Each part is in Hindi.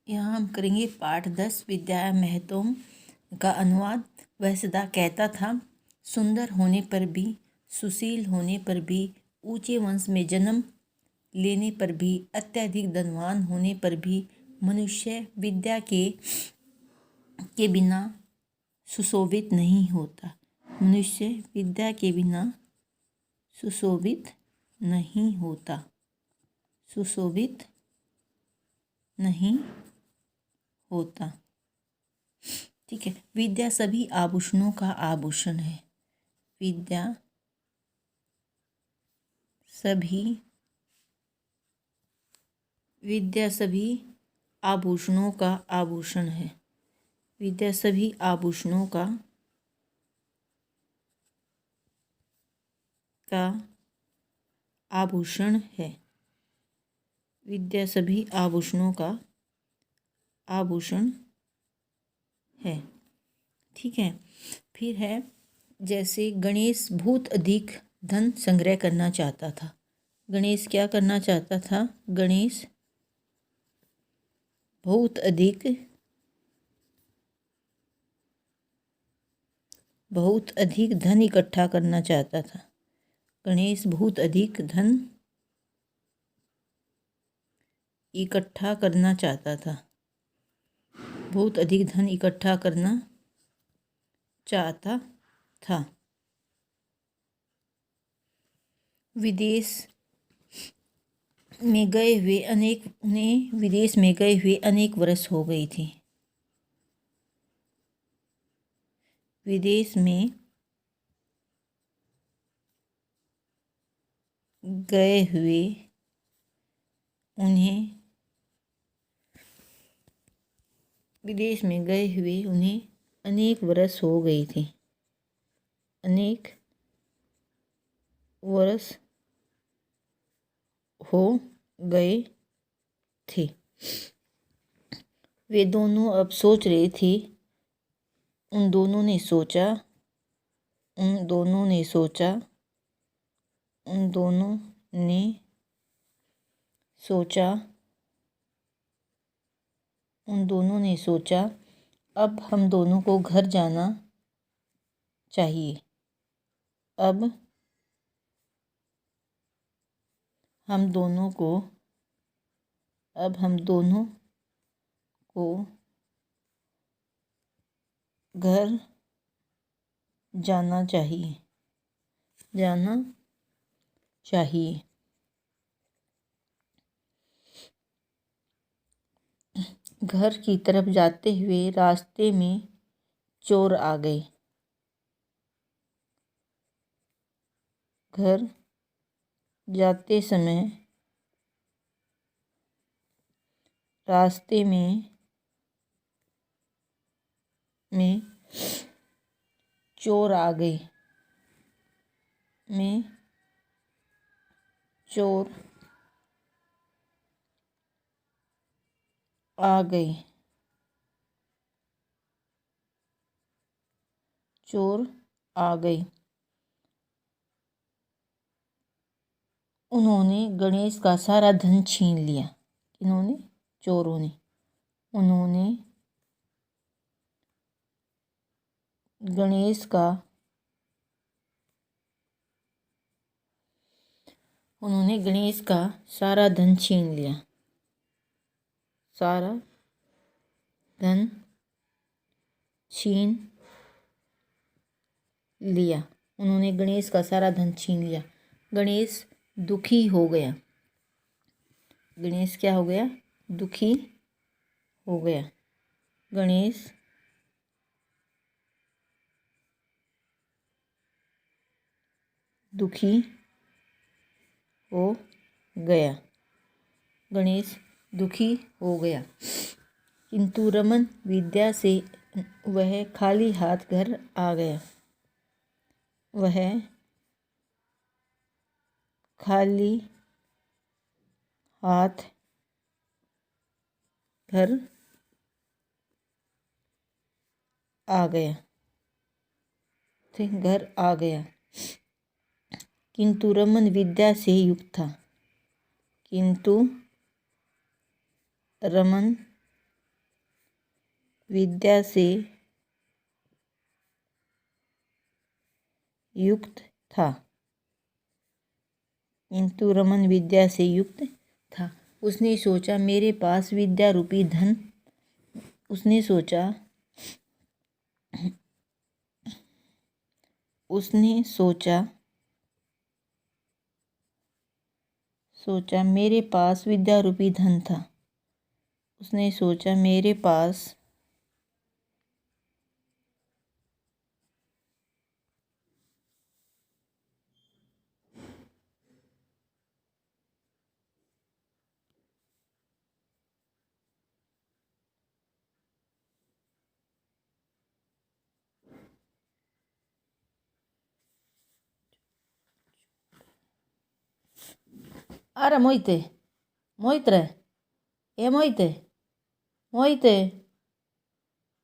यहाँ हम करेंगे पाठ 10 विद्या महत्वम का अनुवाद। वह सदा कहता था, सुंदर होने पर भी, सुशील होने पर भी, ऊंचे वंश में जन्म लेने पर भी, अत्यधिक धनवान होने पर भी मनुष्य विद्या के बिना सुशोभित नहीं होता। मनुष्य विद्या के बिना सुशोभित नहीं होता। सुशोभित नहीं होता। ठीक है। विद्या सभी आभूषणों का आभूषण है। विद्या सभी आभूषणों का आभूषण है। विद्या सभी आभूषणों का आभूषण है। विद्या सभी आभूषणों का आभूषण है। ठीक है। फिर है, जैसे गणेश बहुत अधिक धन संग्रह करना चाहता था। गणेश क्या करना चाहता था? गणेश बहुत अधिक धन इकट्ठा करना चाहता था। गणेश बहुत अधिक धन इकट्ठा करना चाहता था। बहुत अधिक धन इकट्ठा करना चाहता था। विदेश में गए हुए अनेक वर्ष हो गई थी। विदेश में गए हुए उन्हें अनेक वर्ष हो गई थी। अनेक वर्ष हो गए थे। वे दोनों अब सोच रहे थे। उन दोनों ने सोचा अब हम दोनों को घर जाना चाहिए। अब हम दोनों को घर जाना चाहिए। घर की तरफ जाते हुए रास्ते में चोर आ गए। घर जाते समय रास्ते में चोर आ गए। उन्होंने गणेश का सारा धन छीन लिया। चोरों ने गणेश का सारा धन छीन लिया। उन्होंने गणेश का सारा धन छीन लिया। गणेश दुखी हो गया। गणेश क्या हो गया? दुखी हो गया। गणेश दुखी हो गया। किंतु रमन विद्या से वह खाली हाथ घर आ गया। किंतु रमन विद्या से युक्त था। विद्या से युक्त था। किंतु रमन विद्या से युक्त था। उसने सोचा मेरे पास विद्या रूपी धन उसने सोचा मेरे पास विद्या रूपी धन था। उसने सोचा मेरे पास अरे मोहिते मोहित रे ए मोहिते मोहिते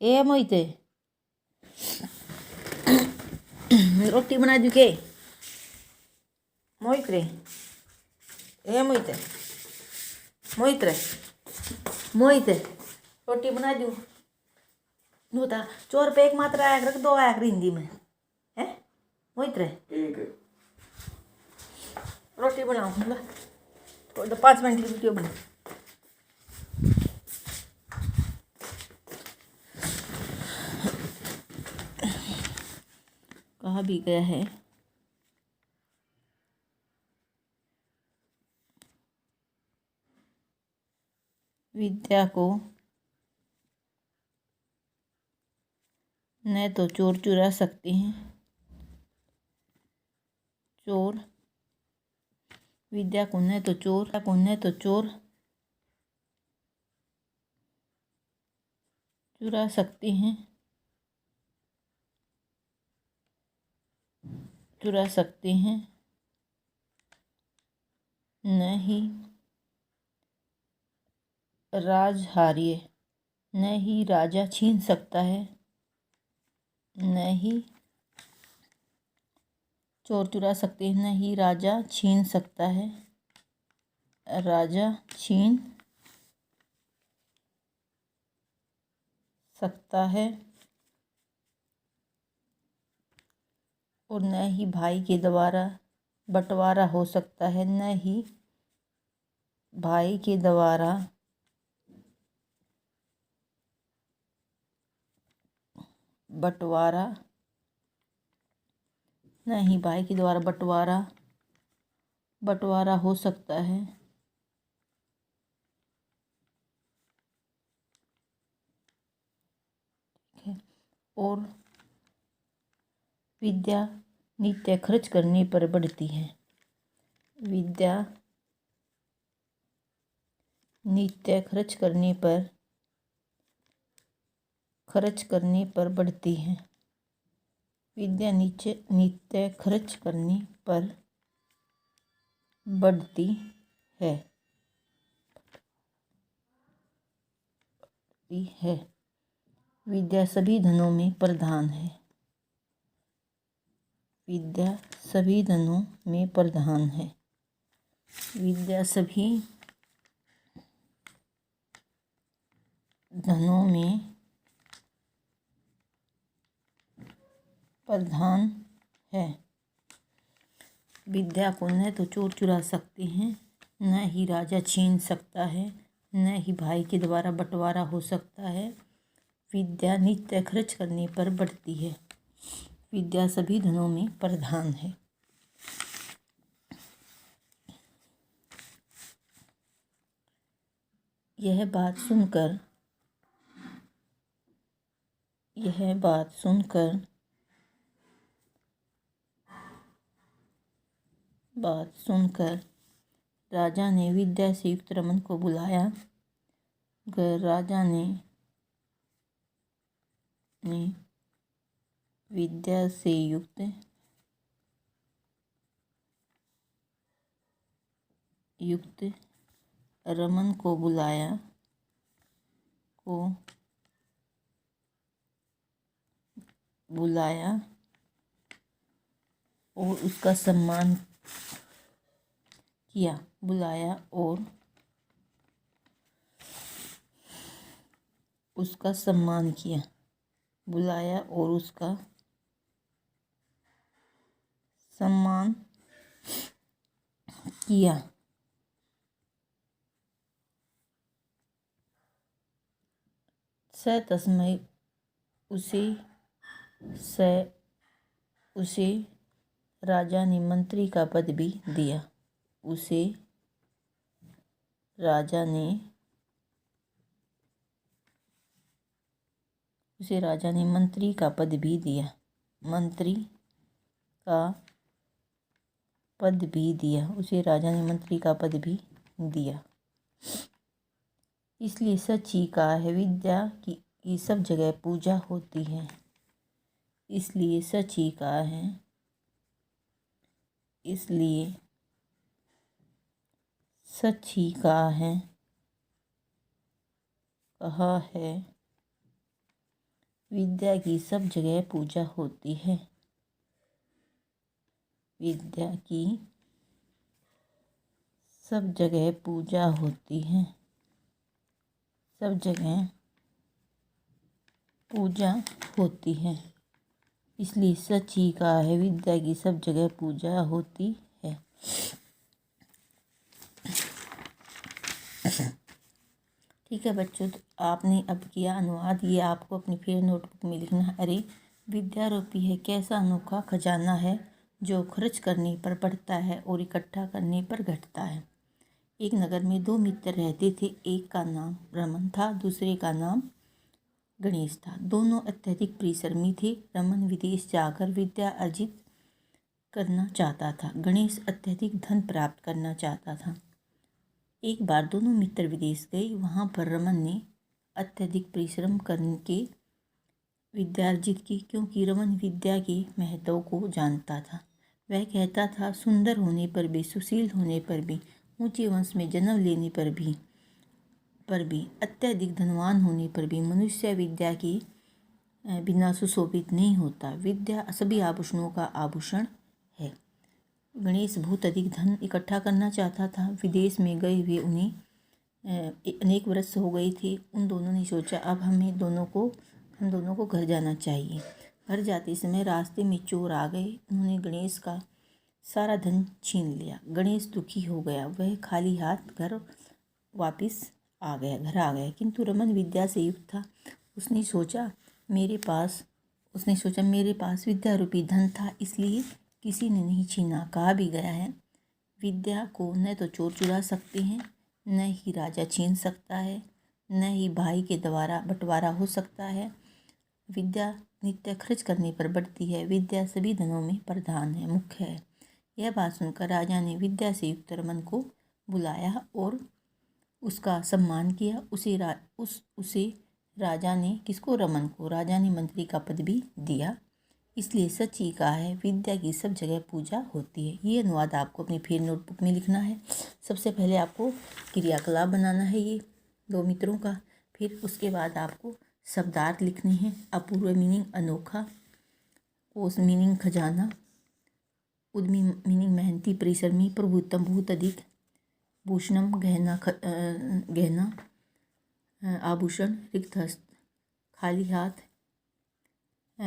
ए मोहिते रोटी बना दूँ के मोहित रे ए मोहिते मोहित रे मोहिते रोटी बना दूँ नू था चोर पे एक मात्रा आया रख दो आया हिंदी में है मोहित रे रोटी बनाऊँ तो 5 मिनट की वीडियो बना कहा भी गया है विद्या को न तो चोर चुरा सकते हैं विद्या को न तो चोर चुरा सकते हैं न ही राजहार्य न ही राजा छीन सकता है न ही चोर चुरा सकते हैं न ही राजा छीन सकता है और न ही भाई के द्वारा बंटवारा हो सकता है न ही भाई के द्वारा बंटवारा हो सकता है और विद्या नित्य खर्च करने पर बढ़ती है विद्या नित्य खर्च करने पर बढ़ती है विद्या नित्य खर्च करने पर बढ़ती है विद्या सभी धनों में प्रधान है विद्या सभी धनों में प्रधान है विद्या सभी धनों में प्रधान है विद्या को न तो चोर चुरा सकते हैं न ही राजा छीन सकता है न ही भाई के द्वारा बंटवारा हो सकता है विद्या नित्य खर्च करने पर बढ़ती है विद्या सभी धनों में प्रधान है यह बात सुनकर राजा ने विद्या से युक्त रमन को बुलाया राजा ने विद्या से युक्त रमन को बुलाया और उसका सम्मान किया उसका सम्मान किया, बुलाया और उसका सम्मान किया। स तस्मै उसे राजा ने मंत्री का पद भी दिया। उसे राजा ने मंत्री का पद भी दिया। मंत्री का पद भी दिया। उसे राजा ने मंत्री का पद भी दिया। इसलिए सच ही कहा है, विद्या की सब जगह पूजा होती है। इसलिए सच ही कहा है, इसलिए सच ही कहा है, विद्या की सब जगह पूजा होती है। विद्या की सब जगह पूजा होती है। सब जगह पूजा होती है। इसलिए सच ही कहा है, विद्या की सब जगह पूजा होती है। ठीक है बच्चों, तो आपने अब किया अनुवाद। ये आपको अपनी फिर नोटबुक में लिखना है। अरे विद्यारूपी है कैसा अनोखा खजाना है, जो खर्च करने पर बढ़ता है और इकट्ठा करने पर घटता है। एक नगर में दो मित्र रहते थे। एक का नाम रमन था, दूसरे का नाम गणेश था। दोनों अत्यधिक परिश्रमी थे। रमन विदेश जाकर विद्या अर्जित करना चाहता था। गणेश अत्यधिक धन प्राप्त करना चाहता था। एक बार दोनों मित्र विदेश गए। वहाँ पर रमन ने अत्यधिक परिश्रम करके विद्या अर्जित की, क्योंकि रमन विद्या के महत्व को जानता था। वह कहता था, सुंदर होने पर भी, सुशील होने पर भी, ऊंचे वंश में जन्म लेने पर भी, अत्यधिक धनवान होने पर भी मनुष्य विद्या के बिना सुशोभित नहीं होता। विद्या सभी आभूषणों का आभूषण है। गणेश बहुत अधिक धन इकट्ठा करना चाहता था। विदेश में गए हुए उन्हें अनेक वर्ष हो गए थे। उन दोनों ने सोचा, अब हम दोनों को घर जाना चाहिए। घर जाते समय रास्ते में चोर आ गए। उन्होंने गणेश का सारा धन छीन लिया। गणेश दुखी हो गया। वह खाली हाथ घर वापस आ गया। किंतु रमन विद्या से युक्त था। उसने सोचा मेरे पास विद्या रूपी धन था, इसलिए किसी ने नहीं छीना। कहा भी गया है, विद्या को न तो चोर चुरा सकते हैं, न ही राजा छीन सकता है, न ही भाई के द्वारा बंटवारा हो सकता है। विद्या नित्य खर्च करने पर बढ़ती है। विद्या सभी धनों में प्रधान है, मुख्य है। यह बात सुनकर राजा ने विद्या से युक्त रमन को बुलाया और उसका सम्मान किया। रमन को राजा ने मंत्री का पद भी दिया। इसलिए सच ही कहा है, विद्या की सब जगह पूजा होती है। ये अनुवाद आपको अपनी फिर नोटबुक में लिखना है। सबसे पहले आपको क्रियाकलाप बनाना है ये दो मित्रों का। फिर उसके बाद आपको शब्दार्थ लिखने हैं। अपूर्व मीनिंग अनोखा, कोस मीनिंग खजाना, उद्यमी मीनिंग मेहनती परिश्रमी, प्रभुत्तम बहुत अधिक, भूषणम गहना आभूषण, रिक्त हस्त खाली हाथ,